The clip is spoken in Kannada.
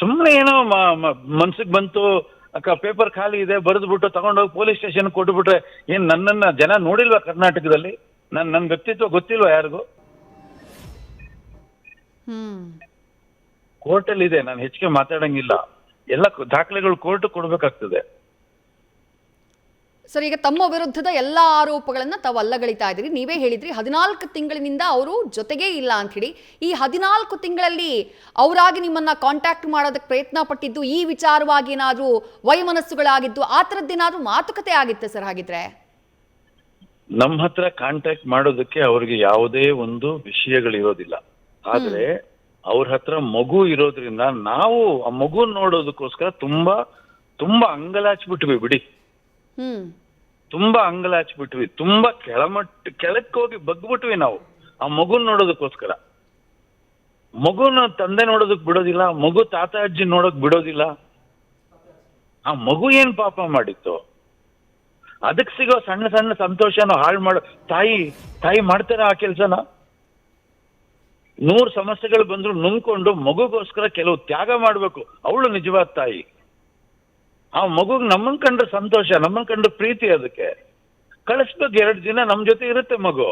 ಸುಮ್ಮನೆ ಏನೋ ಮನ್ಸಿಗೆ ಬಂತು, ಪೇಪರ್ ಖಾಲಿ ಇದೆ ಬರೆದ್ಬಿಟ್ಟು ತಗೊಂಡೋಗಿ ಪೊಲೀಸ್ ಸ್ಟೇಷನ್ ಕೊಟ್ಬಿಟ್ರೆ ಏನ್ ನನ್ನನ್ನ ಜನ ನೋಡಿಲ್ವಾ ಕರ್ನಾಟಕದಲ್ಲಿ? ನನ್ನ ವ್ಯಕ್ತಿತ್ವ ಗೊತ್ತಿಲ್ವಾ ಯಾರಿಗೂ? ಕೋರ್ಟಲ್ಲಿ ಇದೆ, ನಾನು ಹೆಚ್ಚಿಗೆ ಮಾತಾಡಂಗಿಲ್ಲ. ಎಲ್ಲ ದಾಖಲೆಗಳು ಕೋರ್ಟ್ ಕೊಡ್ಬೇಕಾಗ್ತದೆ. ಸರ್, ಈಗ ತಮ್ಮ ವಿರುದ್ಧದ ಎಲ್ಲ ಆರೋಪಗಳನ್ನ ತಾವು ಅಲ್ಲಗಳಿತಾ ಇದ್ದೀರಿ. ನೀವೇ ಹೇಳಿದ್ರಿ 14 ತಿಂಗಳಿನಿಂದ ಅವರು ಜೊತೆಗೇ ಇಲ್ಲ ಅಂತ ಹೇಳಿ. ಈ 14 ತಿಂಗಳಲ್ಲಿ ಅವರಾಗಿ ನಿಮ್ಮನ್ನ ಕಾಂಟ್ಯಾಕ್ಟ್ ಮಾಡೋದಕ್ಕೆ ಪ್ರಯತ್ನ ಪಟ್ಟಿದ್ದು, ಈ ವಿಚಾರವಾಗಿ ಏನಾದ್ರೂ ವೈಮನಸ್ಸುಗಳಾಗಿದ್ದು, ಆ ಥರದ್ದೇನಾದ್ರೂ ಮಾತುಕತೆ ಆಗಿತ್ತೆ ಸರ್? ಹಾಗಿದ್ರೆ ನಮ್ಮ ಹತ್ರ ಕಾಂಟ್ಯಾಕ್ಟ್ ಮಾಡೋದಕ್ಕೆ ಅವ್ರಿಗೆ ಯಾವುದೇ ಒಂದು ವಿಷಯಗಳಿರೋದಿಲ್ಲ. ಆದ್ರೆ ಅವ್ರ ಹತ್ರ ಮಗು ಇರೋದ್ರಿಂದ ನಾವು ಆ ಮಗು ನೋಡೋದಕ್ಕೋಸ್ಕರ ತುಂಬಾ ತುಂಬಾ ಅಂಗಲಾಚ್ಬಿಟ್ವಿ ಬಿಡಿ. ತುಂಬಾ ಅಂಗಲಾಚ್ಬಿಟ್ವಿ, ತುಂಬಾ ಕೆಳಕ್ಕೆ ಹೋಗಿ ಬಗ್ಬಿಟ್ವಿ ನಾವು ಆ ಮಗುನ್ ನೋಡೋದಕ್ಕೋಸ್ಕರ. ಮಗುನ ತಂದೆ ನೋಡೋದಕ್ ಬಿಡೋದಿಲ್ಲ, ಮಗು ತಾತ ಅಜ್ಜಿ ನೋಡೋಕ್ ಬಿಡೋದಿಲ್ಲ. ಆ ಮಗು ಏನ್ ಪಾಪ ಮಾಡಿತ್ತು? ಅದಕ್ಕೆ ಸಿಗೋ ಸಣ್ಣ ಸಣ್ಣ ಸಂತೋಷನ ಹಾಳು ಮಾಡೋ ತಾಯಿ ಮಾಡ್ತಾರ ಆ ಕೆಲ್ಸನ? 100 ಸಮಸ್ಯೆಗಳು ಬಂದ್ರು ನುಂಗ್ಕೊಂಡು ಮಗುಗೋಸ್ಕರ ಕೆಲವು ತ್ಯಾಗ ಮಾಡ್ಬೇಕು. ಅವಳು ನಿಜವಾದ ತಾಯಿ. ಆ ಮಗುಗ್ ನಮ್ಮನ್ ಕಂಡ್ರೆ ಸಂತೋಷ, ನಮ್ಮನ್ ಕಂಡ್ರೆ ಪ್ರೀತಿ. ಅದಕ್ಕೆ ಕಳಿಸ್ಬೇಕು, 2 ದಿನ ನಮ್ ಜೊತೆ ಇರುತ್ತೆ ಮಗು.